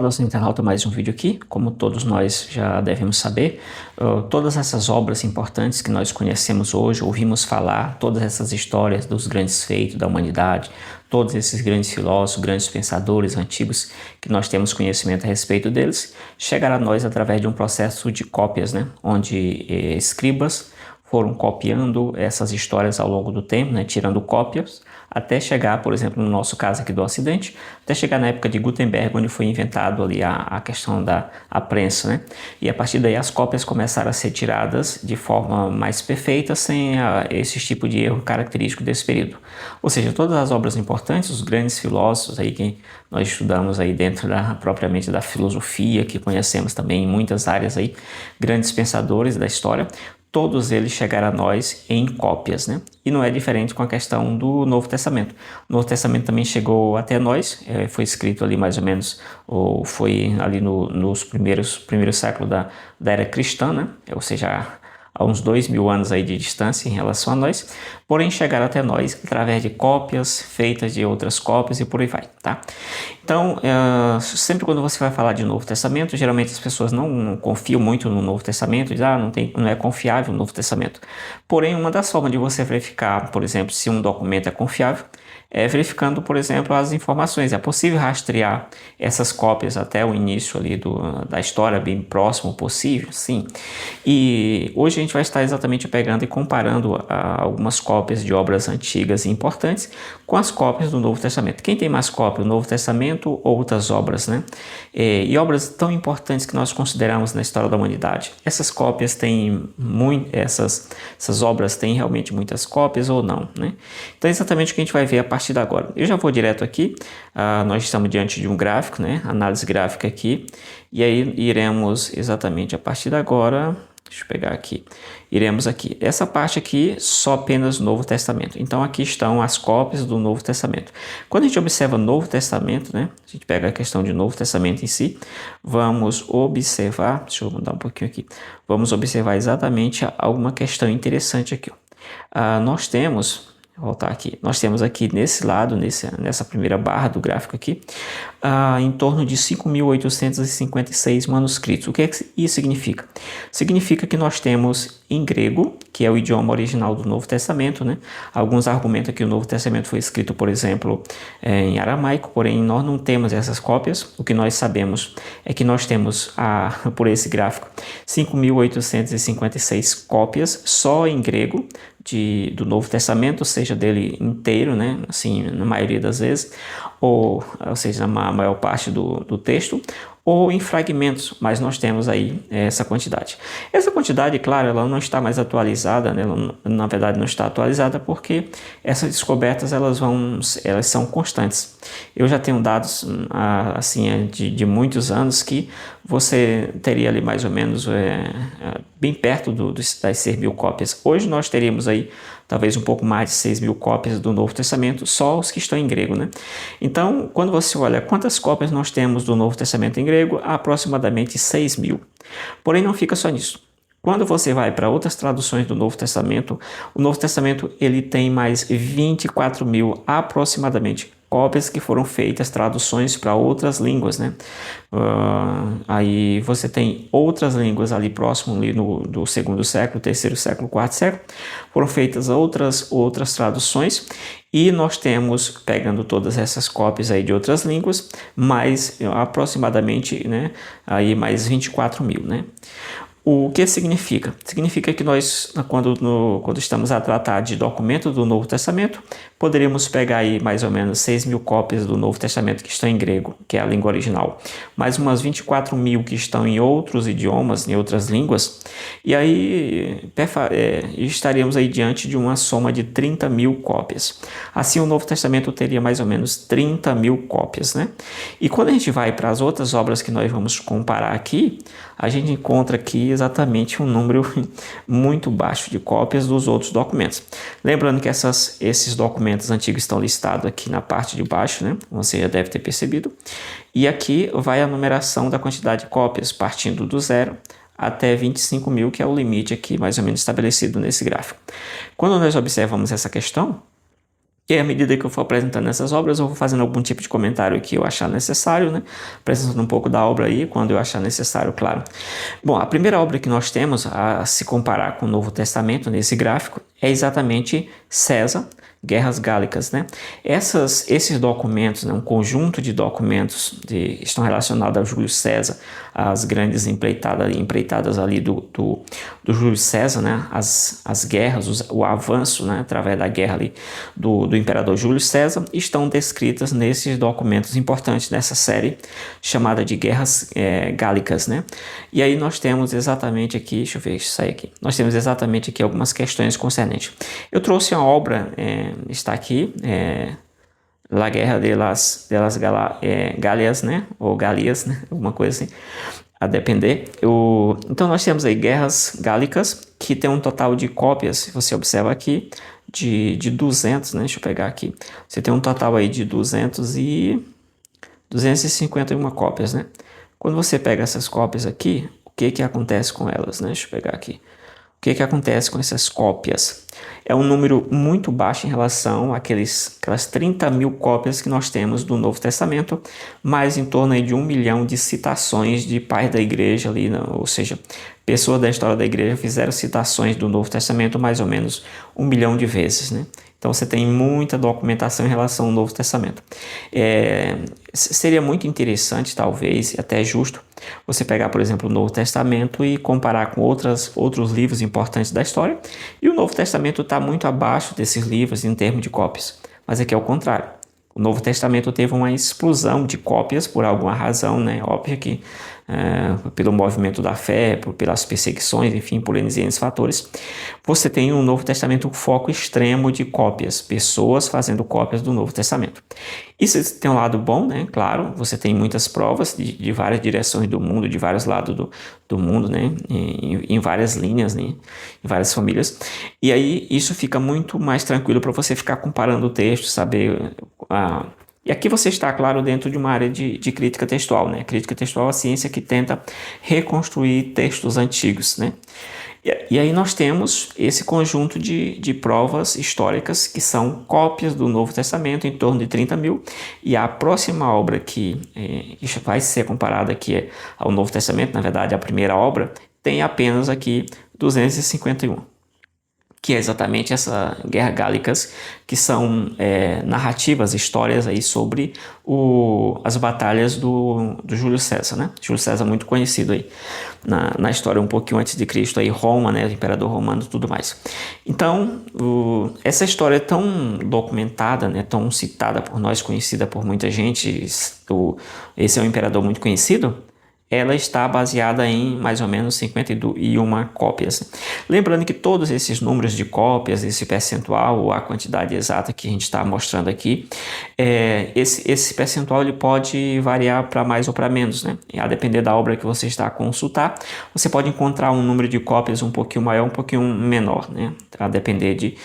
Nosso internauta, mais um vídeo aqui. Como todos nós já devemos saber, todas essas obras importantes que nós conhecemos hoje, ouvimos falar, todas essas histórias dos grandes feitos da humanidade, todos esses grandes filósofos, grandes pensadores antigos que nós temos conhecimento a respeito deles, chegaram a nós através de um processo de cópias, né? Onde escribas foram copiando essas histórias ao longo do tempo, né, tirando cópias, até chegar, por exemplo, no nosso caso aqui do Ocidente, até chegar na época de Gutenberg, onde foi inventado ali a questão da prensa, né? E a partir daí as cópias começaram a ser tiradas de forma mais perfeita, sem esse tipo de erro característico desse período. Ou seja, todas as obras importantes, os grandes filósofos aí que nós estudamos aí dentro propriamente da filosofia, que conhecemos também em muitas áreas aí, grandes pensadores da história, todos eles chegaram a nós em cópias, né? E não é diferente com a questão do Novo Testamento. O Novo Testamento também chegou até nós, foi escrito ali mais ou menos, ou foi ali nos primeiros séculos da era cristã, né? Ou seja, há uns 2000 anos aí de distância em relação a nós, porém chegaram até nós através de cópias feitas de outras cópias e por aí vai, tá? Então, sempre quando você vai falar de Novo Testamento, geralmente as pessoas não confiam muito no Novo Testamento, dizem, não é confiável o Novo Testamento. Porém, uma das formas de você verificar, por exemplo, se um documento é confiável, é verificando, por exemplo, as informações. É possível rastrear essas cópias até o início ali da história, bem próximo possível? Sim. E hoje a gente vai estar exatamente pegando e comparando algumas cópias de obras antigas e importantes com as cópias do Novo Testamento. Quem tem mais cópia, o Novo Testamento ou outras obras, né? E obras tão importantes que nós consideramos na história da humanidade. Essas cópias têm essas obras têm realmente muitas cópias ou não, né? Então é exatamente o que a gente vai ver a partir de agora. Eu já vou direto aqui, nós estamos diante de um gráfico, né? Análise gráfica aqui, e aí iremos exatamente a partir de agora, deixa eu pegar aqui, iremos aqui, essa parte aqui só apenas Novo Testamento. Então aqui estão as cópias do Novo Testamento. Quando a gente observa Novo Testamento, né? A gente pega a questão de Novo Testamento em si, vamos observar, deixa eu mudar um pouquinho aqui, vamos observar exatamente alguma questão interessante aqui. Nós temos... voltar aqui. Nós temos aqui nesse lado, nessa primeira barra do gráfico aqui, em torno de 5.856 manuscritos. O que isso significa? Significa que nós temos em grego, que é o idioma original do Novo Testamento, né? Alguns argumentam que o Novo Testamento foi escrito, por exemplo, em aramaico, porém nós não temos essas cópias. O que nós sabemos é que nós temos, por esse gráfico, 5.856 cópias só em grego, do Novo Testamento, seja dele inteiro, né, assim, na maioria das vezes, ou seja, na maior parte do texto, ou em fragmentos, mas nós temos aí essa quantidade. Essa quantidade, claro, ela não está mais atualizada, né? Ela, na verdade não está atualizada porque essas descobertas elas são constantes. Eu já tenho dados assim de muitos anos que você teria ali mais ou menos bem perto das 6.000 cópias. Hoje nós teríamos aí talvez um pouco mais de 6.000 cópias do Novo Testamento, só os que estão em grego, né? Então, quando você olha quantas cópias nós temos do Novo Testamento em grego, há aproximadamente 6.000. Porém, não fica só nisso. Quando você vai para outras traduções do Novo Testamento, o Novo Testamento ele tem mais 24.000 aproximadamente cópias que foram feitas, traduções para outras línguas, né? Aí você tem outras línguas ali próximo ali do segundo século, terceiro século, quarto século, foram feitas outras traduções e nós temos, pegando todas essas cópias aí de outras línguas, mais aproximadamente, né? Aí mais 24.000, né? O que significa? Significa que nós, quando estamos a tratar de documento do Novo Testamento, poderíamos pegar aí mais ou menos 6.000 cópias do Novo Testamento que estão em grego, que é a língua original, mais umas 24.000 que estão em outros idiomas, em outras línguas, e aí estaríamos aí diante de uma soma de 30.000 cópias. Assim, o Novo Testamento teria mais ou menos 30.000 cópias, né? E quando a gente vai para as outras obras que nós vamos comparar aqui, a gente encontra aqui exatamente um número muito baixo de cópias dos outros documentos. Lembrando que esses documentos antigos estão listados aqui na parte de baixo, né? Você já deve ter percebido. E aqui vai a numeração da quantidade de cópias, partindo do 0 até 25.000, que é o limite aqui mais ou menos estabelecido nesse gráfico. Quando nós observamos essa questão, E aí, à medida que eu for apresentando essas obras, eu vou fazendo algum tipo de comentário que eu achar necessário, né? Apresentando um pouco da obra aí, quando eu achar necessário, claro. Bom, a primeira obra que nós temos a se comparar com o Novo Testamento nesse gráfico é exatamente César, Guerras Gálicas, né? Esses documentos, né, um conjunto de documentos estão relacionados ao Júlio César, as grandes empreitadas ali do Júlio César, né? As guerras, o avanço, né, através da guerra ali do imperador Júlio César, estão descritas nesses documentos importantes dessa série chamada de Guerras Gálicas, né? E aí nós temos exatamente aqui, deixa eu ver se sai aqui, nós temos exatamente aqui algumas questões concernentes. Eu trouxe uma obra, está aqui, La Guerra de las Galias, né? Ou Galias, né? Alguma coisa assim, a depender. Então nós temos aí Guerras Gálicas, que tem um total de cópias, se você observa aqui, de 200, né? Deixa eu pegar aqui. Você tem um total aí de 251 cópias, né? Quando você pega essas cópias aqui, o que acontece com elas, né? Deixa eu pegar aqui. O que acontece com essas cópias? É um número muito baixo em relação àquelas 30 mil cópias que nós temos do Novo Testamento, mais em torno aí de 1 milhão de citações de pais da igreja ali, ou seja, pessoas da história da igreja fizeram citações do Novo Testamento mais ou menos 1 milhão de vezes, né? Então você tem muita documentação em relação ao Novo Testamento. Seria muito interessante, talvez, até justo, você pegar, por exemplo, o Novo Testamento e comparar com outros livros importantes da história. E o Novo Testamento está muito abaixo desses livros em termos de cópias. Mas aqui é o contrário. O Novo Testamento teve uma explosão de cópias por alguma razão, né? Óbvio que pelo movimento da fé, pelas perseguições, enfim, por N fatores. Você tem no Novo Testamento um foco extremo de cópias, pessoas fazendo cópias do Novo Testamento. Isso tem um lado bom, né? Claro, você tem muitas provas de várias direções do mundo, de vários lados do mundo, né? Em várias linhas, né? Em várias famílias. E aí isso fica muito mais tranquilo para você ficar comparando o texto, saber... E aqui você está, claro, dentro de uma área de crítica textual, né? Crítica textual é a ciência que tenta reconstruir textos antigos, né? E aí nós temos esse conjunto de provas históricas que são cópias do Novo Testamento, em torno de 30 mil, e a próxima obra que vai ser comparada aqui ao Novo Testamento, na verdade a primeira obra, tem apenas aqui 251. Que é exatamente essa Guerra Gálicas, que são narrativas, histórias aí sobre as batalhas do Júlio César, né? Júlio César muito conhecido aí na história um pouquinho antes de Cristo, aí Roma, né? O Imperador Romano e tudo mais. Então, essa história é tão documentada, né? Tão citada por nós, conhecida por muita gente, esse é um imperador muito conhecido, ela está baseada em mais ou menos 51 cópias. Lembrando que todos esses números de cópias, esse percentual, ou a quantidade exata que a gente está mostrando aqui, esse percentual ele pode variar para mais ou para menos, né? A depender da obra que você está a consultar, você pode encontrar um número de cópias um pouquinho maior, um pouquinho menor, né? A depender de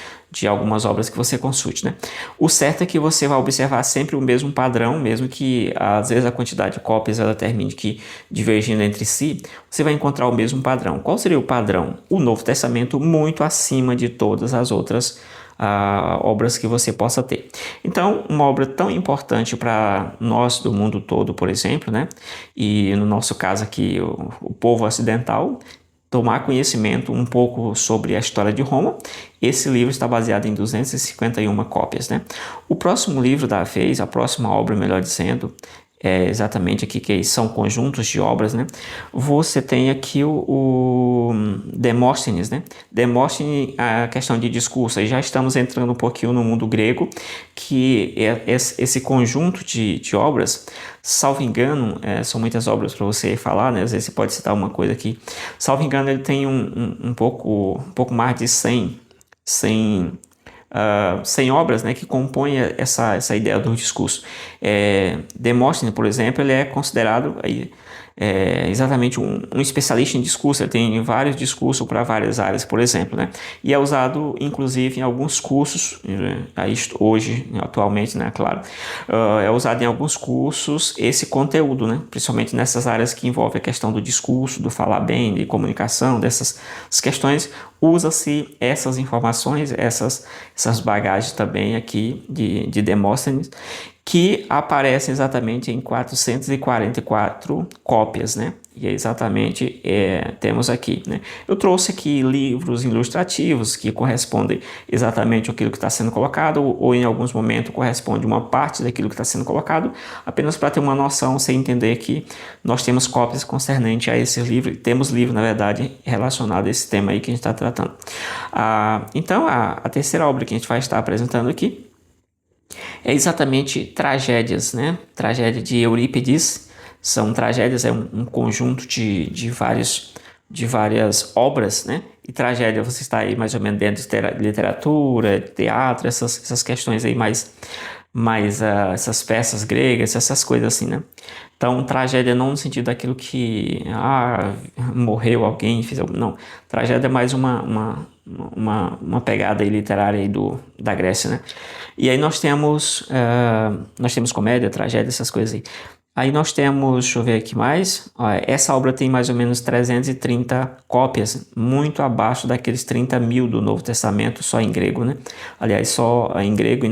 algumas obras que você consulte, né? O certo é que você vai observar sempre o mesmo padrão, mesmo que às vezes a quantidade de cópias ela termine que divergindo entre si, você vai encontrar o mesmo padrão. Qual seria o padrão? O Novo Testamento muito acima de todas as outras obras que você possa ter. Então, uma obra tão importante para nós do mundo todo, por exemplo, né? E no nosso caso aqui, o povo ocidental, tomar conhecimento um pouco sobre a história de Roma. Esse livro está baseado em 251 cópias, né? O próximo livro da vez, a próxima obra, melhor dizendo, é exatamente aqui que são conjuntos de obras, né? Você tem aqui o Demóstenes, né? Demóstenes, a questão de discurso, aí já estamos entrando um pouquinho no mundo grego, que esse conjunto de obras, salvo engano, são muitas obras para você falar, né? Às vezes você pode citar uma coisa aqui. Salvo engano, ele tem um pouco mais de 100 obras, né, que compõem essa ideia do discurso. Demóstenes, por exemplo, ele é considerado, exatamente um especialista em discurso, ele tem vários discursos para várias áreas, por exemplo, né? E é usado, inclusive, em alguns cursos, hoje, atualmente, né, claro, é usado em alguns cursos esse conteúdo, né? Principalmente nessas áreas que envolvem a questão do discurso, do falar bem, de comunicação, dessas questões, usa-se essas informações, essas bagagens também aqui de Demóstenes, que aparecem exatamente em 444 cópias, né? E é exatamente temos aqui, né? Eu trouxe aqui livros ilustrativos que correspondem exatamente àquilo que está sendo colocado, ou em alguns momentos corresponde uma parte daquilo que está sendo colocado, apenas para ter uma noção, você entender que nós temos cópias concernentes a esse livro, temos livro, na verdade, relacionado a esse tema aí que a gente está tratando. Então, a terceira obra que a gente vai estar apresentando aqui é exatamente tragédias, né? Tragédia de Eurípides. São tragédias, é um conjunto de várias obras, né? E tragédia você está aí mais ou menos dentro de literatura, teatro, essas questões aí mais essas peças gregas, essas coisas assim, né? Então, tragédia não no sentido daquilo que morreu alguém, fez algo, não. Tragédia é mais uma pegada aí literária aí da Grécia, né? E aí nós temos comédia, tragédia, essas coisas aí. Aí nós temos, deixa eu ver aqui mais, essa obra tem mais ou menos 330 cópias, muito abaixo daqueles 30 mil do Novo Testamento, só em grego, né? Aliás, só em grego e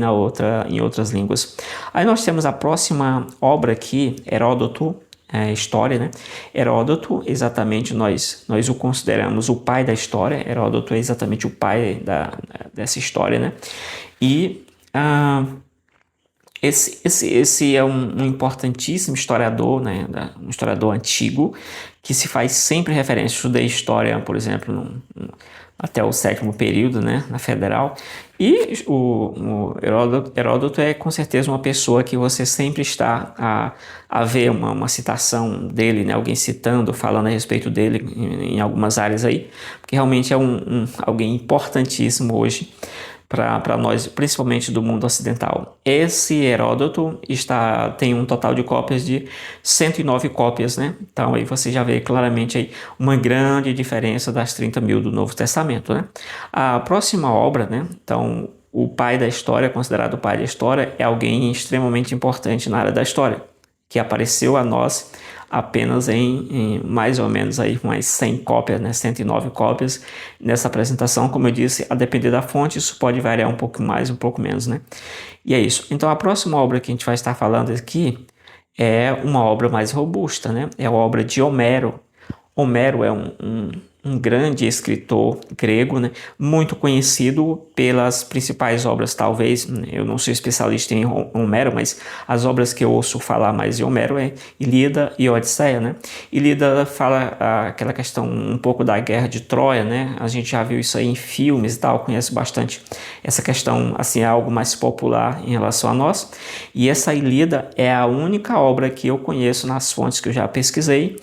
em outras línguas. Aí nós temos a próxima obra aqui, Heródoto, história, né? Heródoto, exatamente, nós o consideramos o pai da história. Heródoto é exatamente o pai dessa história, né? E esse é um importantíssimo historiador, né? Um historiador antigo, que se faz sempre referência. Eu estudei história, por exemplo, até o sétimo período, né? Na Federal. E o Heródoto é com certeza uma pessoa que você sempre está a ver uma citação dele, né? Alguém citando, falando a respeito dele em algumas áreas aí, porque realmente é alguém importantíssimo hoje para nós, principalmente do mundo ocidental. Esse Heródoto tem um total de cópias de 109 cópias, né? Então aí você já vê claramente aí uma grande diferença das 30 mil do Novo Testamento, né? A próxima obra, né? Então, o pai da história, considerado o pai da história, é alguém extremamente importante na área da história, que apareceu a nós apenas em mais ou menos aí umas 100 cópias, né, 109 cópias nessa apresentação. Como eu disse, a depender da fonte, isso pode variar um pouco mais, um pouco menos, né? E é isso. Então, a próxima obra que a gente vai estar falando aqui é uma obra mais robusta, né? É a obra de Homero. Homero é um grande escritor grego, né? Muito conhecido pelas principais obras, talvez, eu não sou especialista em Homero, mas as obras que eu ouço falar mais de Homero é Ilíada e Odisseia, né? Ilíada fala aquela questão um pouco da guerra de Troia, né? A gente já viu isso aí em filmes e tal, conhece bastante essa questão, assim, é algo mais popular em relação a nós. E essa Ilíada é a única obra que eu conheço nas fontes que eu já pesquisei,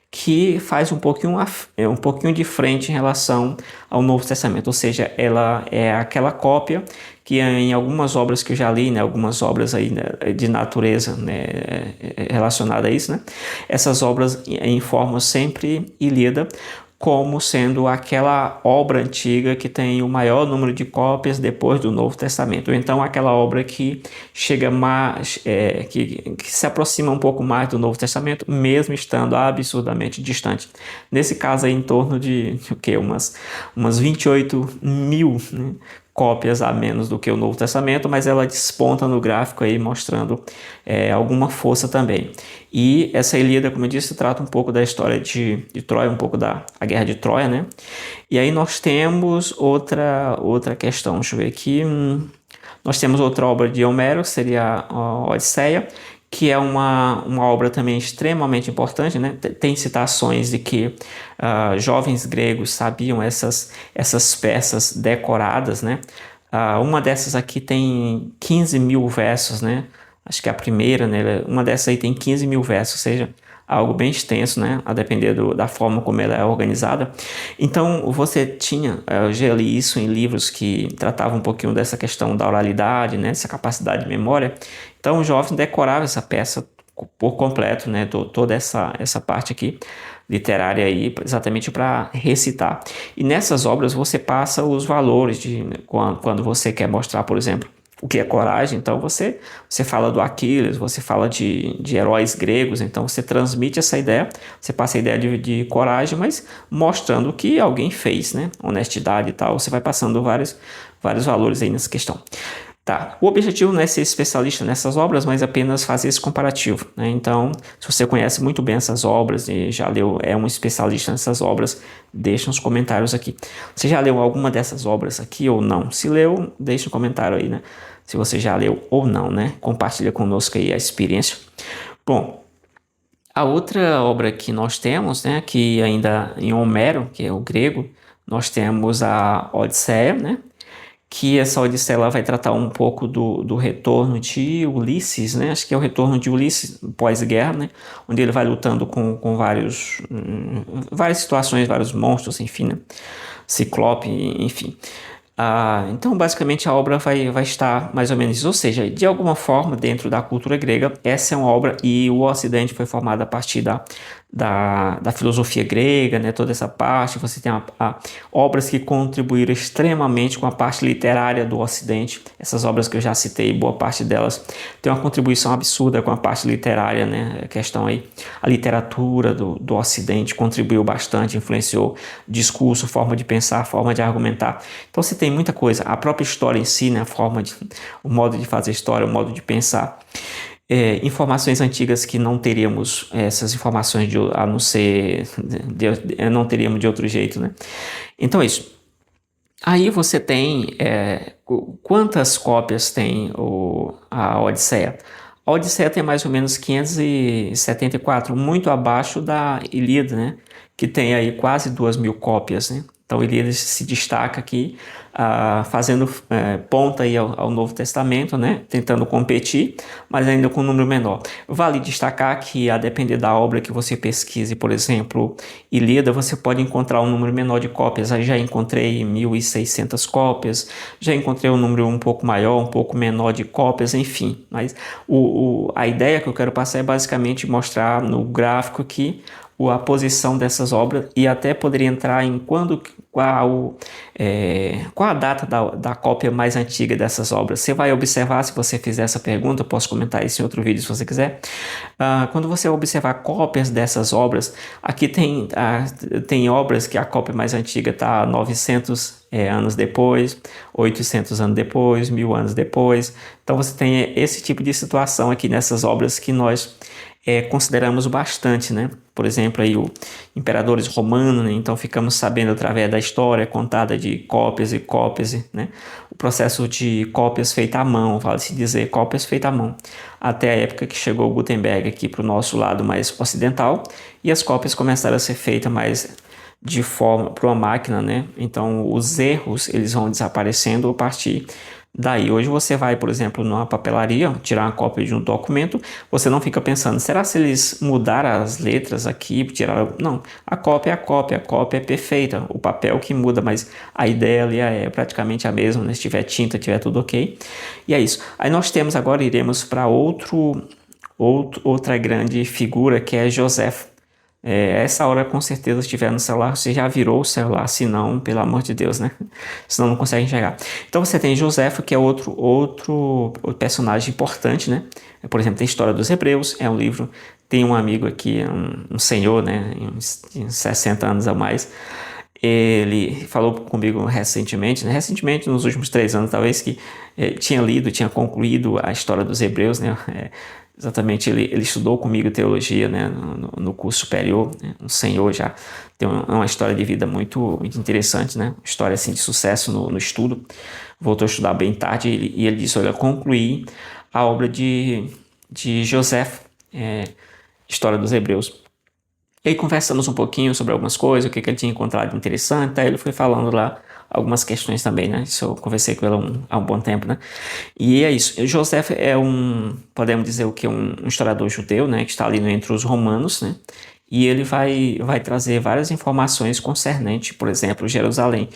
que faz um pouquinho de frente em relação ao Novo Testamento, ou seja, ela é aquela cópia que em algumas obras que eu já li, né, algumas obras aí, né, de natureza, né, relacionada a isso, né, essas obras informam sempre Ilíada como sendo aquela obra antiga que tem o maior número de cópias depois do Novo Testamento. Ou então aquela obra que chega mais, que se aproxima um pouco mais do Novo Testamento, mesmo estando absurdamente distante. Nesse caso aí, em torno de umas 28 mil, né, cópias a menos do que o Novo Testamento, mas ela desponta no gráfico aí mostrando alguma força também. E essa Ilíada, como eu disse, trata um pouco da história de Troia, um pouco da guerra de Troia, né? E aí nós temos outra questão, deixa eu ver aqui. Nós temos outra obra de Homero, que seria a Odisseia, que é uma obra também extremamente importante, né? Tem citações de que jovens gregos sabiam essas peças decoradas, né? Uma dessas aqui tem 15 mil versos, né? Acho que a primeira, né? Uma dessas aí tem 15 mil versos, ou seja, algo bem extenso, né? A depender da forma como ela é organizada. Então, você tinha, eu já li isso em livros que tratavam um pouquinho dessa questão da oralidade, né? Essa capacidade de memória. Então, o jovem decorava essa peça por completo, né, toda essa parte aqui literária aí, exatamente para recitar. E nessas obras você passa os valores de quando você quer mostrar, por exemplo, o que é coragem, então você fala do Aquiles, você fala de heróis gregos, então você transmite essa ideia, você passa a ideia de coragem, mas mostrando o que alguém fez, né? Honestidade e tal, você vai passando vários valores aí nessa questão. Tá, o objetivo não é ser especialista nessas obras, mas apenas fazer esse comparativo, né? Então, se você conhece muito bem essas obras e já leu, é um especialista nessas obras, deixa nos comentários aqui. Você já leu alguma dessas obras aqui ou não? Se leu, deixa um comentário aí, né? Se você já leu ou não, né? Compartilha conosco aí a experiência. Bom, a outra obra que nós temos, né, que ainda em Homero, que é o grego, nós temos a Odisseia, né? Que essa Odisseia ela vai tratar um pouco do retorno de Ulisses, né? Acho que é o retorno de Ulisses pós-guerra, né? Onde ele vai lutando com várias situações, vários monstros, enfim, né? Ciclope, enfim. Então, basicamente, a obra vai estar mais ou menos isso. Ou seja, de alguma forma, dentro da cultura grega, essa é uma obra e o Ocidente foi formado a partir da filosofia grega, né? Toda essa parte. Você tem obras que contribuíram extremamente com a parte literária do Ocidente. Essas obras que eu já citei, boa parte delas tem uma contribuição absurda com a parte literária, né? A questão aí, a literatura do Ocidente contribuiu bastante, influenciou discurso, forma de pensar, forma de argumentar. Então você tem muita coisa, a própria história em si, né, o modo de fazer história, o modo de pensar. Informações antigas que não teríamos essas informações a não ser não teríamos de outro jeito, né? Então é isso. Aí você tem quantas cópias tem a Odisseia? A Odisseia tem mais ou menos 574, muito abaixo da Ilíada, né? Que tem aí quase 2.000 cópias, né? Então Ilíada se destaca aqui, fazendo ponta aí ao Novo Testamento, né? Tentando competir, mas ainda com um número menor. Vale destacar que, a depender da obra que você pesquise, por exemplo, Ilíada, você pode encontrar um número menor de cópias. Aí já encontrei 1.600 cópias, já encontrei um número um pouco maior, um pouco menor de cópias, enfim. Mas a ideia que eu quero passar é basicamente mostrar no gráfico aqui a posição dessas obras e até poderia entrar em qual a data da cópia mais antiga dessas obras. Você vai observar, se você fizer essa pergunta, eu posso comentar isso em outro vídeo se você quiser. Quando você observar cópias dessas obras, aqui tem obras que a cópia mais antiga está 900 anos depois, 800 anos depois, 1.000 anos depois. Então você tem esse tipo de situação aqui nessas obras que nós consideramos bastante, né? Por exemplo, aí imperadores romanos, né? Então ficamos sabendo através da história contada de cópias e cópias, né? O processo de cópias feitas à mão, vale-se dizer, cópias feitas à mão, até a época que chegou Gutenberg aqui para o nosso lado mais ocidental e as cópias começaram a ser feitas mais de forma para uma máquina, né? Então os erros eles vão desaparecendo a partir daí. Hoje você vai, por exemplo, numa papelaria, tirar uma cópia de um documento, você não fica pensando, será se eles mudaram as letras aqui, tiraram... Não, a cópia é perfeita, o papel que muda, mas a ideia ali é praticamente a mesma, né? Se tiver tinta, tiver tudo ok. E é isso. Aí nós temos agora, iremos para outra grande figura que é Joséfo. Essa hora com certeza se estiver no celular, você já virou o celular, se não, pelo amor de Deus, né? Senão não consegue enxergar. Então você tem Joséfo, que é outro personagem importante, né? Por exemplo, tem a História dos Hebreus, é um livro, tem um amigo aqui, um senhor, né? Uns 60 anos a mais, ele falou comigo recentemente, nos últimos 3 anos talvez, que tinha concluído a História dos Hebreus, né? Exatamente, ele estudou comigo teologia, né, no curso superior, né, um senhor já, tem uma história de vida muito, muito interessante, né, história assim, de sucesso no estudo, voltou a estudar bem tarde e ele disse, olha, concluí a obra de Joséfo, História dos Hebreus. E aí conversamos um pouquinho sobre algumas coisas, o que ele tinha encontrado interessante, aí ele foi falando lá algumas questões também, né? Isso eu conversei com ele há um bom tempo, né? E é isso. José podemos dizer o que, um historiador judeu, né? Que está ali entre os romanos, né? e ele vai trazer várias informações concernentes, por exemplo, Jerusalém,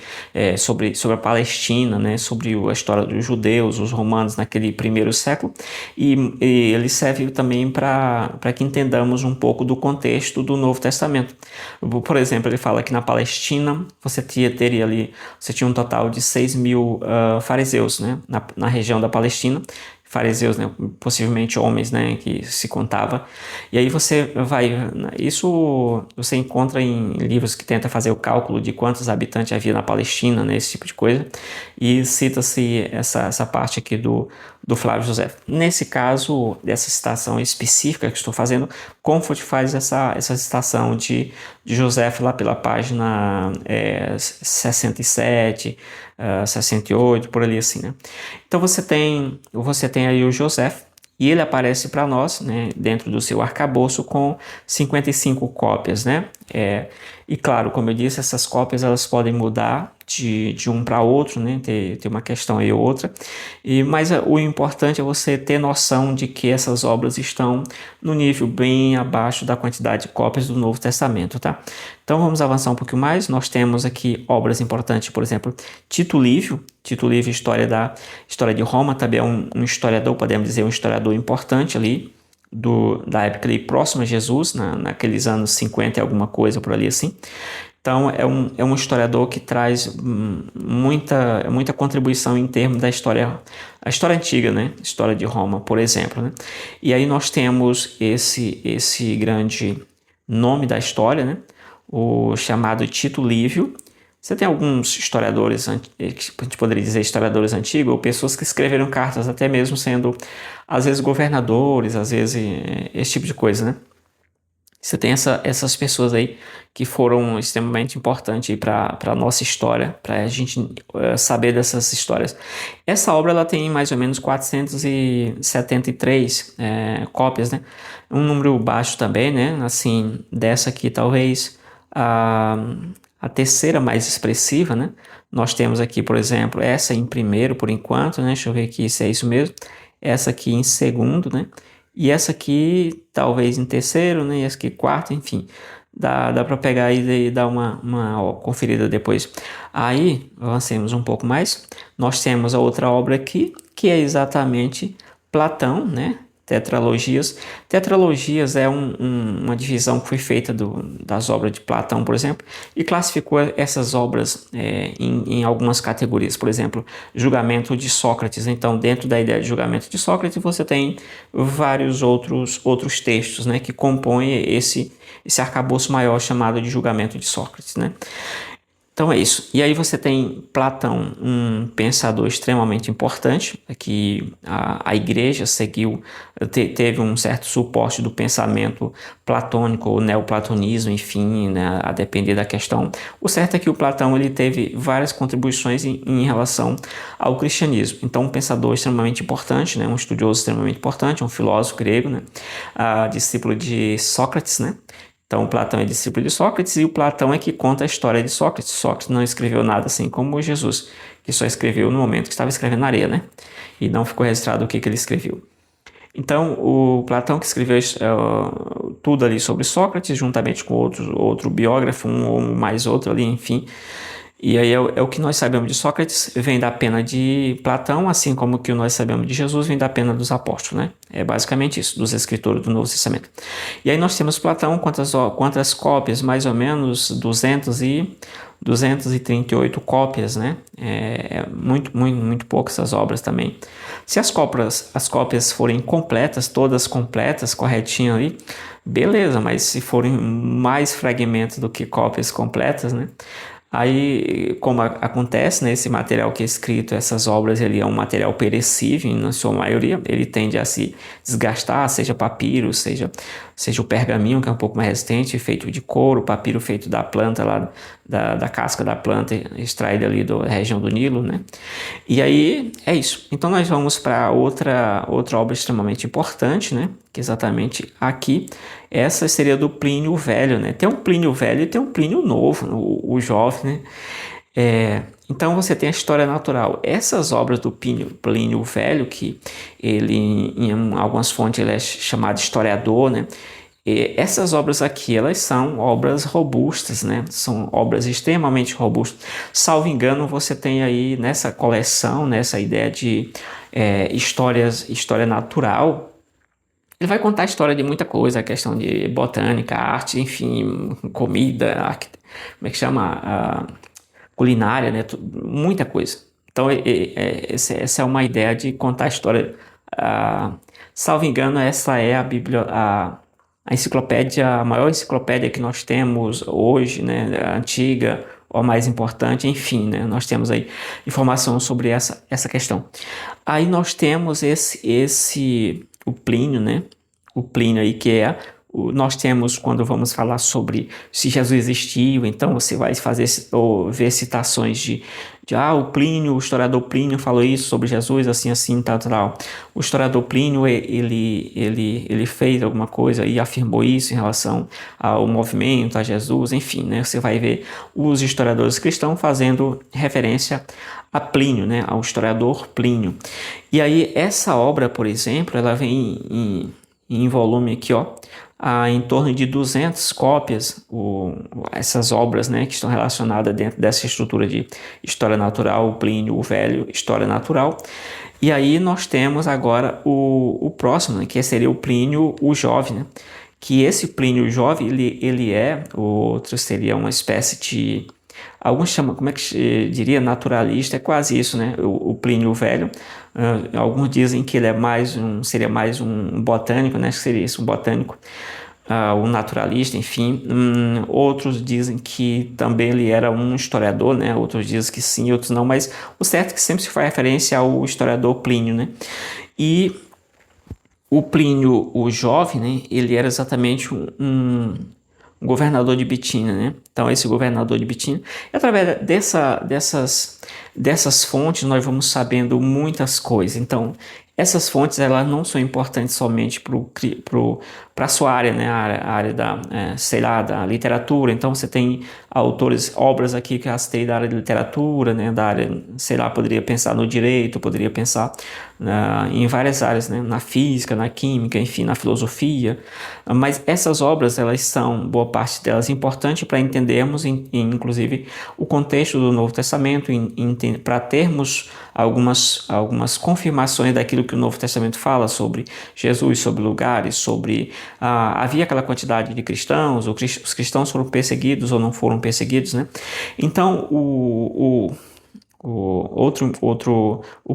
sobre a Palestina, né, sobre a história dos judeus, os romanos naquele primeiro século, e ele serve também para que entendamos um pouco do contexto do Novo Testamento. Por exemplo, ele fala que na Palestina você tinha um total de 6.000 fariseus, né, na região da Palestina, fariseus, né, possivelmente homens, né, que se contava. E aí isso você encontra em livros que tentam fazer o cálculo de quantos habitantes havia na Palestina, né, esse tipo de coisa, e cita-se essa parte aqui do Flávio José. Nesse caso, dessa citação específica que estou fazendo, Comfort faz essa citação de José lá pela página 67, 68, por ali assim, né? Então você tem aí o José, e ele aparece para nós, né, dentro do seu arcabouço com 55 cópias, né? E claro, como eu disse, essas cópias elas podem mudar de um para outro, né? Ter uma questão aí ou outra. Mas o importante é você ter noção de que essas obras estão no nível bem abaixo da quantidade de cópias do Novo Testamento, tá? Então vamos avançar um pouquinho mais. Nós temos aqui obras importantes, por exemplo, Tito Livio, História de Roma, também é um historiador, podemos dizer, um historiador importante ali, da época ali próxima a Jesus, naqueles anos 50 e alguma coisa por ali assim. Então é um historiador que traz muita contribuição em termos da história, a história antiga, né? História de Roma, por exemplo, né? E aí nós temos esse grande nome da história, né? O chamado Tito Livio. Você tem alguns historiadores, que a gente poderia dizer historiadores antigos, ou pessoas que escreveram cartas até mesmo sendo, às vezes, governadores, às vezes, esse tipo de coisa, né? Você tem essas pessoas aí que foram extremamente importantes para a nossa história, para a gente saber dessas histórias. Essa obra ela tem mais ou menos 473 cópias, né? Um número baixo também, né? Assim, dessa aqui talvez a terceira mais expressiva, né? Nós temos aqui, por exemplo, essa em primeiro por enquanto, né? Deixa eu ver aqui se é isso mesmo. Essa aqui em segundo, né? E essa aqui talvez em terceiro, né? E essa aqui quarto, enfim. Dá para pegar e dar uma conferida depois. Aí, avancemos um pouco mais. Nós temos a outra obra aqui, que é exatamente Platão, né? Tetralogias. Tetralogias é uma divisão que foi feita das obras de Platão, por exemplo, e classificou essas obras em algumas categorias. Por exemplo, julgamento de Sócrates. Então, dentro da ideia de julgamento de Sócrates, você tem vários outros textos, né, que compõem esse arcabouço maior chamado de julgamento de Sócrates, né? Então é isso. E aí você tem Platão, um pensador extremamente importante, que a igreja teve um certo suporte do pensamento platônico, ou neoplatonismo, enfim, né, a depender da questão. O certo é que o Platão ele teve várias contribuições em relação ao cristianismo. Então um pensador extremamente importante, né, um estudioso extremamente importante, um filósofo grego, né, discípulo de Sócrates, né? Então, Platão é discípulo de Sócrates e o Platão é que conta a história de Sócrates. Sócrates não escreveu nada assim como Jesus, que só escreveu no momento que estava escrevendo na areia, né? E não ficou registrado o que ele escreveu. Então, o Platão que escreveu tudo ali sobre Sócrates, juntamente com outro biógrafo, um ou mais outro ali, enfim. E aí é o que nós sabemos de Sócrates, vem da pena de Platão, assim como o que nós sabemos de Jesus vem da pena dos apóstolos, né? É basicamente isso, dos escritores do Novo Testamento. E aí nós temos Platão, quantas cópias? Mais ou menos 238 cópias, né? Muito poucas essas obras também. Se as cópias forem completas, todas completas, corretinho ali, beleza, mas se forem mais fragmentos do que cópias completas, né? Aí, como acontece, né, esse material que é escrito, essas obras, ele é um material perecível, na sua maioria, ele tende a se desgastar, seja papiro, seja o pergaminho, que é um pouco mais resistente, feito de couro, papiro feito da planta lá, da casca da planta extraída ali da região do Nilo, né? E aí, é isso. Então, nós vamos para outra obra extremamente importante, né? Que é exatamente aqui. Essa seria do Plínio Velho, né? Tem um Plínio Velho e tem um Plínio Novo, o jovem, né? Então você tem a história natural. Essas obras do Plínio Velho, que ele em algumas fontes ele é chamado historiador, né? E essas obras aqui, elas são obras robustas, né? São obras extremamente robustas. Salvo engano, você tem aí nessa coleção, nessa ideia de história natural. Ele vai contar a história de muita coisa, a questão de botânica, arte, enfim, comida, como é que chama? Culinária, né? Muita coisa. Então, essa é uma ideia de contar a história. ah, Salvo engano, essa é a enciclopédia, a maior enciclopédia que nós temos hoje, né? A antiga, ou a mais importante, enfim, né? Nós temos aí informação sobre essa questão. Aí nós temos o Plínio, né? O Plínio aí que nós temos quando vamos falar sobre se Jesus existiu, então você vai fazer ou ver citações o Plínio, o historiador Plínio falou isso sobre Jesus, assim, assim, tal, tal. O historiador Plínio, ele fez alguma coisa e afirmou isso em relação ao movimento, a Jesus, enfim, né? Você vai ver os historiadores cristãos fazendo referência a Plínio, né? Ao historiador Plínio. E aí, essa obra, por exemplo, ela vem em volume aqui, ó, em torno de 200 cópias, essas obras, né, que estão relacionadas dentro dessa estrutura de história natural, o Plínio o Velho, história natural. E aí nós temos agora o próximo, né, que seria o Plínio o Jovem, né, que esse Plínio o Jovem, o outro seria uma espécie de, alguns chamam, como é que diria, naturalista, é quase isso, né, o Plínio o Velho. Alguns dizem que ele seria mais um botânico, né, que seria isso, um botânico, um naturalista, enfim. Outros dizem que também ele era um historiador, né, outros dizem que sim, outros não, mas o certo é que sempre se faz referência ao historiador Plínio, né, e o Plínio, o Jovem, né, ele era exatamente um governador de Bitínia, né? Então, esse governador de Bitínia, através dessas fontes, nós vamos sabendo muitas coisas. Então, essas fontes, elas não são importantes somente para a sua área, né? A área sei lá, da literatura. Então, você tem autores, obras aqui que eu citei da área de literatura, né? Da área, sei lá, poderia pensar no direito, poderia pensar em várias áreas, né? Na física, na química, enfim, na filosofia. Mas essas obras, elas são, boa parte delas, importantes para entendermos, inclusive, o contexto do Novo Testamento, para termos algumas confirmações daquilo que o Novo Testamento fala sobre Jesus, sobre lugares, sobre... havia aquela quantidade de cristãos, os cristãos foram perseguidos ou não foram perseguidos, né? Então, o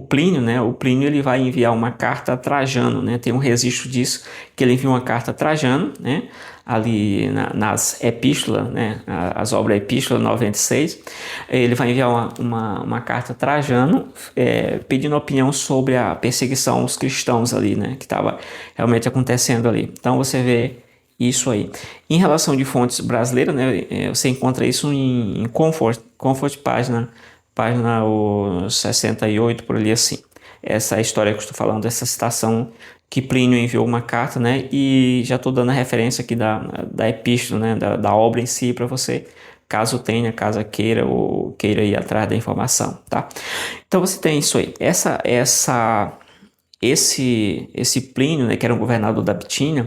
Plínio, né? O Plínio, ele vai enviar uma carta a Trajano, né? Tem um registro disso, que ele envia uma carta a Trajano, né? Ali nas epístolas, né? As obras Epístola 96, ele vai enviar uma carta a Trajano, pedindo opinião sobre a perseguição aos cristãos ali, né? Que estava realmente acontecendo ali. Então você vê isso aí. Em relação de fontes brasileiras, né? Você encontra isso em Comfort página 68, por ali assim. Essa é a história que eu estou falando, essa citação que Plínio enviou uma carta, né? E já estou dando a referência aqui da epístola, né? Da obra em si, para você, caso tenha, caso queira ou queira ir atrás da informação, tá? Então você tem isso aí. Esse Plínio, né? Que era um governador da Bitínia,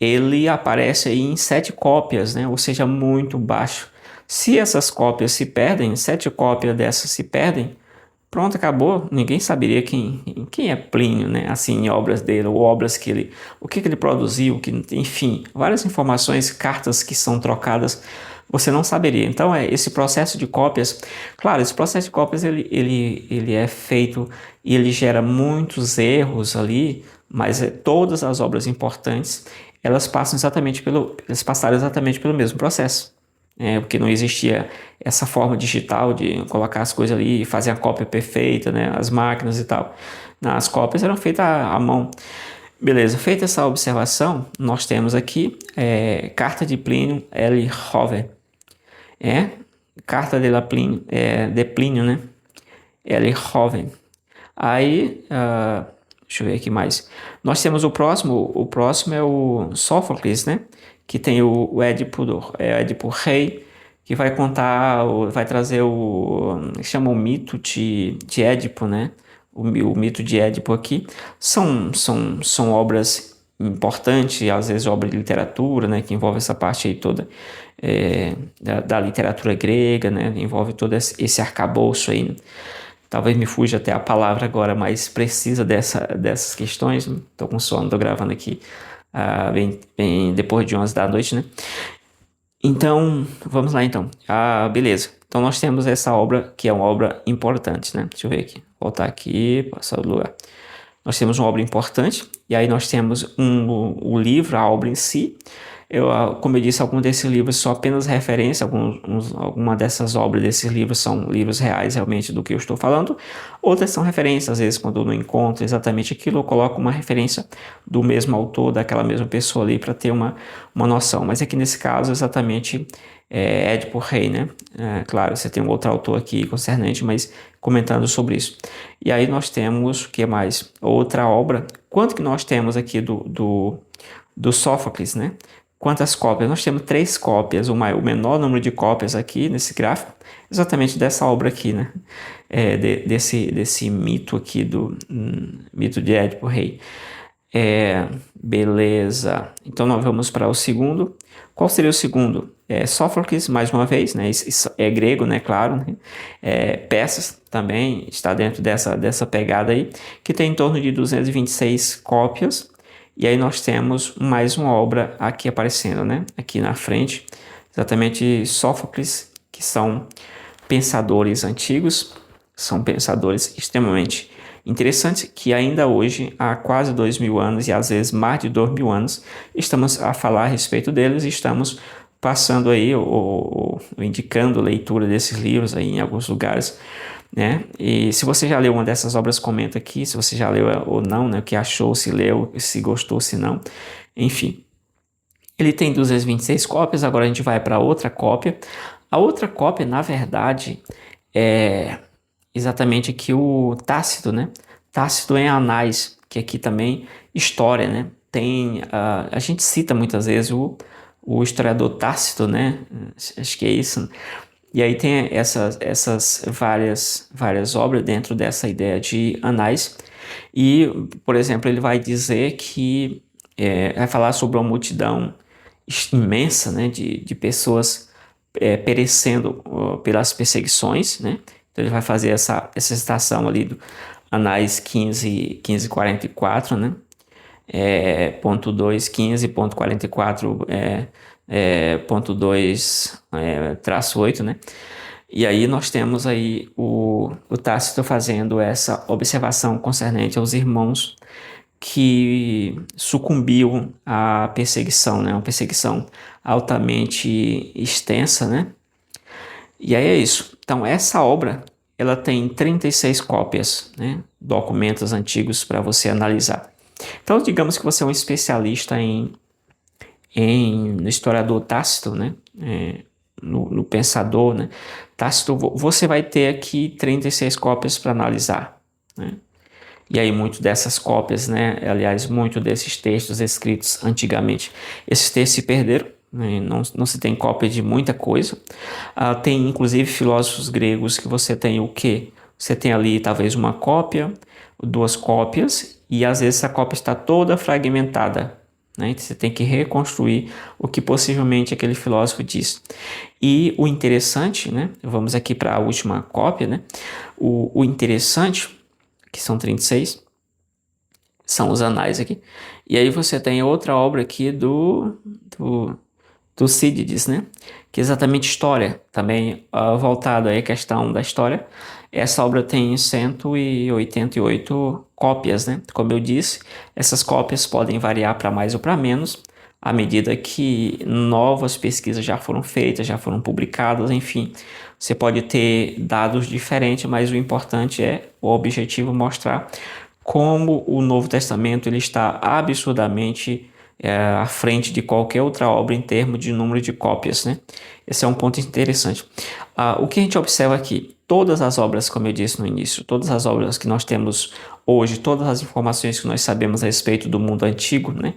ele aparece aí em 7 cópias, né? Ou seja, muito baixo. Se essas cópias se perdem, 7 cópias dessas se perdem, pronto, acabou. Ninguém saberia quem é Plínio, né? Assim, em obras dele, ou obras o que ele produziu, enfim, várias informações, cartas que são trocadas, você não saberia. Então, esse processo de cópias, claro, esse processo de cópias, ele é feito e ele gera muitos erros ali, mas todas as obras importantes, elas passaram exatamente pelo mesmo processo. Porque não existia essa forma digital de colocar as coisas ali e fazer a cópia perfeita, né? As máquinas e tal. As cópias eram feitas à mão. Beleza, feita essa observação, nós temos aqui carta de Plínio L. Joven. Carta de Plínio, né? L. Joven. Aí, deixa eu ver aqui mais. Nós temos o próximo é o Sófocles, né? Que tem o Édipo Rei, que vai contar, vai trazer chama o mito de Édipo, né? O mito de Édipo aqui. São obras importante, às vezes obra de literatura, né, que envolve essa parte aí toda da literatura grega, né, envolve todo esse arcabouço aí, né? Talvez me fuja até a palavra agora mais precisa dessas questões, né? Tô com sono, tô gravando aqui bem depois de 11 da noite, né? Então, vamos lá então. Beleza. Então nós temos essa obra que é uma obra importante, né? Deixa eu ver aqui. Voltar aqui, passar o lugar. Nós temos uma obra importante, e aí nós temos o livro, a obra em si. Como eu disse, alguns desses livros são apenas referência, alguma dessas obras desses livros são livros reais realmente do que eu estou falando, outras são referências, às vezes quando eu não encontro exatamente aquilo, eu coloco uma referência do mesmo autor, daquela mesma pessoa ali, para ter uma noção, mas aqui nesse caso exatamente Édipo Rei, né? Claro, você tem um outro autor aqui concernente, mas comentando sobre isso. E aí nós temos, o que mais? Outra obra, quanto que nós temos aqui do Sófocles, né? Quantas cópias? Nós temos 3 cópias, o menor número de cópias aqui nesse gráfico, exatamente dessa obra aqui, né? Desse mito aqui mito de Édipo Rei. Beleza. Então nós vamos para o segundo. Qual seria o segundo? Sófocles, mais uma vez, né? Isso é grego, né? Claro, né? Peças também está dentro dessa pegada aí, que tem em torno de 226 cópias. E aí nós temos mais uma obra aqui aparecendo, né? Aqui na frente, exatamente Sófocles, que são pensadores antigos, são pensadores extremamente interessantes, que ainda hoje, há quase 2000 anos e às vezes mais de 2000 anos, estamos a falar a respeito deles e estamos passando aí, ou indicando leitura desses livros aí em alguns lugares, né? E se você já leu uma dessas obras, comenta aqui se você já leu ou não, né? O que achou, se leu, se gostou, se não, enfim. Ele tem 226 cópias, agora a gente vai para outra cópia. A outra cópia, na verdade, é exatamente aqui o Tácito, né? Tácito em Anais, que aqui também história, né? Tem, a gente cita muitas vezes o historiador Tácito, né? Acho que é isso. E aí tem essas várias obras dentro dessa ideia de Anais. E, por exemplo, ele vai dizer que vai falar sobre uma multidão imensa, né, de pessoas perecendo pelas perseguições, né? Então ele vai fazer essa citação ali do Anais 1544, né? Ponto 2, 15.44, ponto 2, traço 8, né? E aí nós temos aí o Tácito fazendo essa observação concernente aos irmãos que sucumbiu à perseguição, né? Uma perseguição altamente extensa, né? E aí é isso. Então essa obra, ela tem 36 cópias, né? Documentos antigos para você analisar. Então digamos que você é um especialista no historiador Tácito, né? No pensador, né? Tácito, você vai ter aqui 36 cópias para analisar, né? E aí, muito dessas cópias, né? Aliás, muito desses textos escritos antigamente, esses textos se perderam, né? Não se tem cópia de muita coisa. Tem, inclusive, filósofos gregos que você tem o quê? Você tem ali, talvez, uma cópia, 2 cópias, e às vezes essa cópia está toda fragmentada, né? Você tem que reconstruir o que possivelmente aquele filósofo diz. E o interessante, né? Vamos aqui para a última cópia, né? O interessante, que são 36, são os anais aqui. E aí você tem outra obra aqui do Tucídides, né? Que é exatamente história, também voltado aí à questão da história. Essa obra tem 188 cópias, né? Como eu disse, essas cópias podem variar para mais ou para menos, à medida que novas pesquisas já foram feitas, já foram publicadas, enfim. Você pode ter dados diferentes, mas o importante é o objetivo mostrar como o Novo Testamento ele está absurdamente à frente de qualquer outra obra em termos de número de cópias, né? Esse é um ponto interessante. O que a gente observa aqui, todas as obras, como eu disse no início, todas as obras que nós temos hoje, todas as informações que nós sabemos a respeito do mundo antigo, né,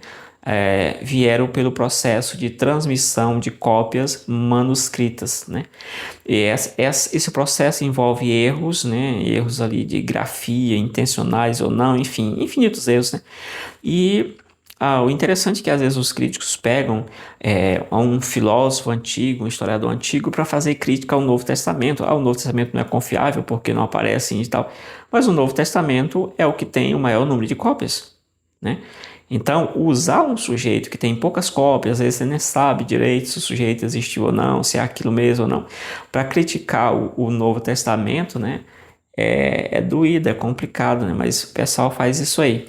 vieram pelo processo de transmissão de cópias manuscritas, né? E esse processo envolve erros, né? Erros ali de grafia, intencionais ou não, enfim, infinitos erros, né? E o interessante é que às vezes os críticos pegam a um filósofo antigo, um historiador antigo, para fazer crítica ao Novo Testamento. O Novo Testamento não é confiável porque não aparece e tal. Mas o Novo Testamento é o que tem o maior número de cópias, né? Então, usar um sujeito que tem poucas cópias, às vezes você nem sabe direito se o sujeito existiu ou não, se é aquilo mesmo ou não, para criticar o Novo Testamento, né? É doído, é complicado, né? Mas o pessoal faz isso aí.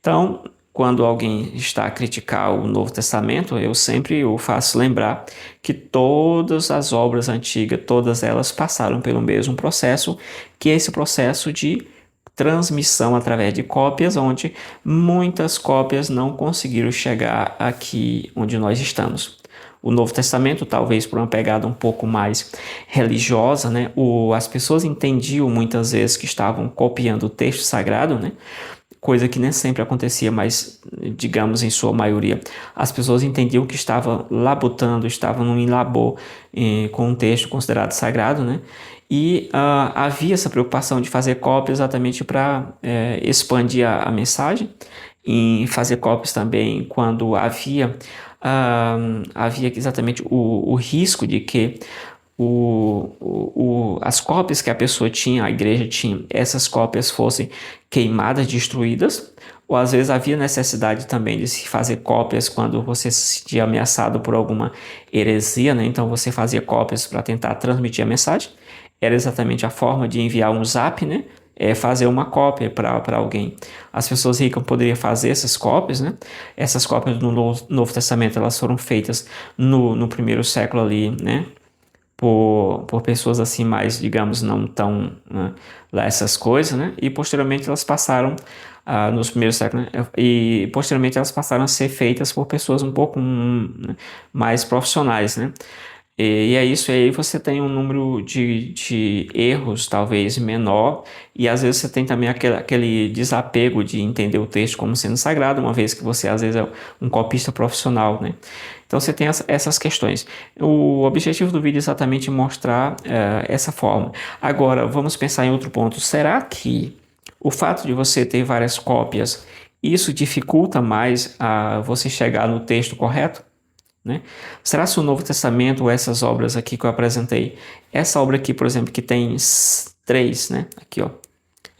Então, quando alguém está a criticar o Novo Testamento, eu sempre o faço lembrar que todas as obras antigas, todas elas passaram pelo mesmo processo, que é esse processo de transmissão através de cópias, onde muitas cópias não conseguiram chegar aqui onde nós estamos. O Novo Testamento, talvez por uma pegada um pouco mais religiosa, né? As pessoas entendiam muitas vezes que estavam copiando o texto sagrado, né? Coisa que nem sempre acontecia, mas digamos em sua maioria, as pessoas entendiam que estavam labutando, estavam num labor com um texto considerado sagrado, né? E havia essa preocupação de fazer cópias exatamente para expandir a mensagem, e fazer cópias também quando havia exatamente o risco de que as cópias que a pessoa tinha, a igreja tinha, essas cópias fossem queimadas, destruídas, ou às vezes havia necessidade também de se fazer cópias quando você se sentia ameaçado por alguma heresia, né? Então você fazia cópias para tentar transmitir a mensagem. Era exatamente a forma de enviar um zap, né? Fazer uma cópia para alguém. As pessoas ricas poderiam fazer essas cópias, né? Essas cópias no Novo Testamento elas foram feitas no primeiro século ali, né? Por pessoas assim mais, digamos, não tão lá essas coisas, né? E posteriormente elas passaram nos primeiros séculos, né? E posteriormente elas passaram a ser feitas por pessoas um pouco mais profissionais, né? E é isso, e aí você tem um número de erros talvez menor, e às vezes você tem também aquele desapego de entender o texto como sendo sagrado, uma vez que você às vezes é um copista profissional, né? Então você tem essas questões. O objetivo do vídeo é exatamente mostrar essa forma. Agora, vamos pensar em outro ponto. Será que o fato de você ter várias cópias, isso dificulta mais a você chegar no texto correto? Né? Será se o Novo Testamento, ou essas obras aqui que eu apresentei, essa obra aqui, por exemplo, que tem três, né? Aqui, ó.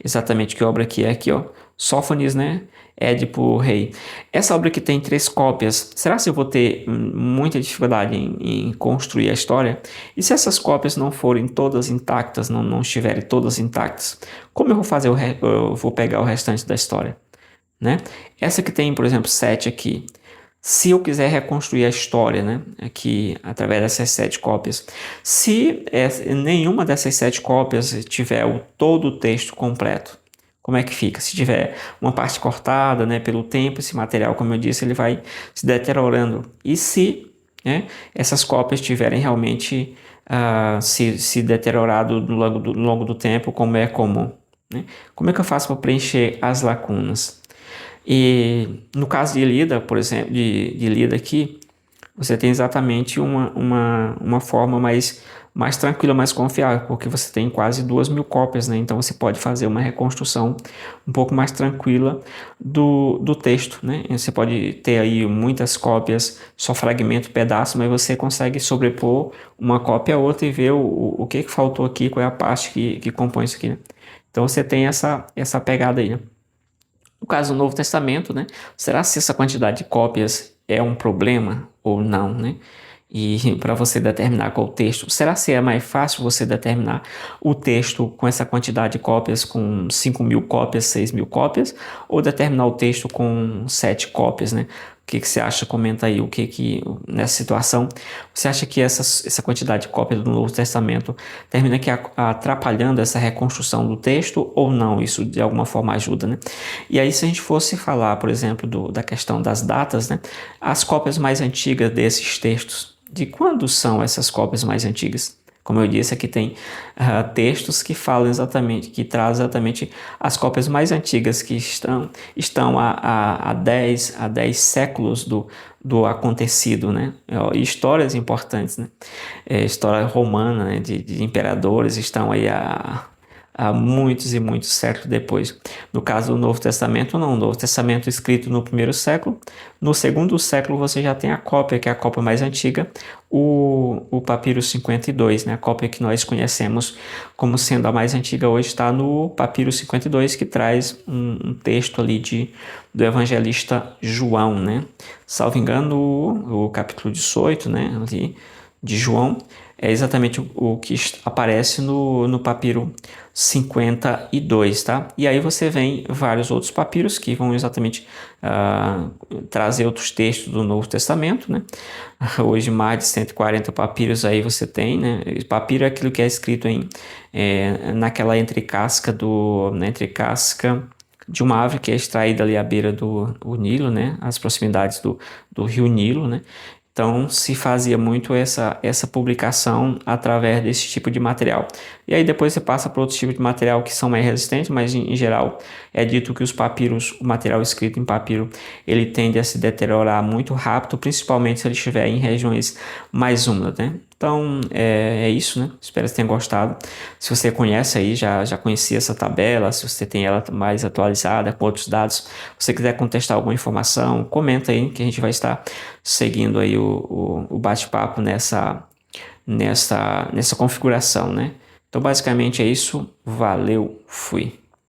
Exatamente que obra que é aqui, ó. Sófonies, né? Édipo Rei. Essa obra que tem três cópias, será se eu vou ter muita dificuldade em construir a história? E se essas cópias não forem todas intactas, não estiverem todas intactas, como eu vou fazer eu vou pegar o restante da história, né? Essa que tem, por exemplo, sete aqui. Se eu quiser reconstruir a história, né, aqui através dessas sete cópias, se nenhuma dessas sete cópias tiver todo o texto completo, como é que fica? Se tiver uma parte cortada, né, pelo tempo, esse material, como eu disse, ele vai se deteriorando. E se, né, essas cópias tiverem realmente se deteriorado no longo do tempo, como é comum, né? Como é que eu faço para preencher as lacunas? E no caso de Lida, por exemplo, de Lida aqui, você tem exatamente uma forma mais tranquila, mais confiável, porque você tem quase 2.000 cópias, né? Então você pode fazer uma reconstrução um pouco mais tranquila do texto, né? Você pode ter aí muitas cópias, só fragmento, pedaço, mas você consegue sobrepor uma cópia a outra e ver o que faltou aqui, qual é a parte que compõe isso aqui, né? Então você tem essa pegada aí, né? No caso do Novo Testamento, né? Será se essa quantidade de cópias é um problema ou não, né? E para você determinar qual texto, será se é mais fácil você determinar o texto com essa quantidade de cópias, com 5.000 cópias, 6.000 cópias, ou determinar o texto com 7 cópias, né? O que você acha? Comenta aí nessa situação, você acha que essa quantidade de cópias do Novo Testamento termina aqui atrapalhando essa reconstrução do texto ou não? Isso de alguma forma ajuda, né? E aí, se a gente fosse falar, por exemplo, da questão das datas, né? As cópias mais antigas desses textos, de quando são essas cópias mais antigas? Como eu disse, aqui tem textos que falam exatamente, que trazem exatamente as cópias mais antigas que estão há 10 séculos do acontecido, né? Histórias importantes, né? História romana, né? De imperadores estão aí há muitos e muitos séculos depois. No caso do Novo Testamento, não. O Novo Testamento escrito no primeiro século. No segundo século você já tem a cópia, que é a cópia mais antiga, o Papiro 52, né? A cópia que nós conhecemos como sendo a mais antiga hoje está no Papiro 52, que traz um texto ali do evangelista João, né? Salvo engano, o capítulo 18, né? Ali de João, é exatamente o que aparece no papiro 52, tá? E aí você vem vários outros papiros que vão exatamente trazer outros textos do Novo Testamento, né? Hoje mais de 140 papiros aí você tem, né? Papiro é aquilo que é escrito naquela entrecasca de uma árvore que é extraída ali à beira do Nilo, né? As proximidades do rio Nilo, né? Então, se fazia muito essa publicação através desse tipo de material. E aí depois você passa para outros tipos de material que são mais resistentes, mas em geral é dito que os papiros, o material escrito em papiro, ele tende a se deteriorar muito rápido, principalmente se ele estiver em regiões mais úmidas, né? Então, é isso, né? Espero que você tenha gostado. Se você conhece aí, já conhecia essa tabela, se você tem ela mais atualizada, com outros dados, se você quiser contestar alguma informação, comenta aí que a gente vai estar seguindo aí o bate-papo nessa configuração, né? Então, basicamente é isso. Valeu, fui.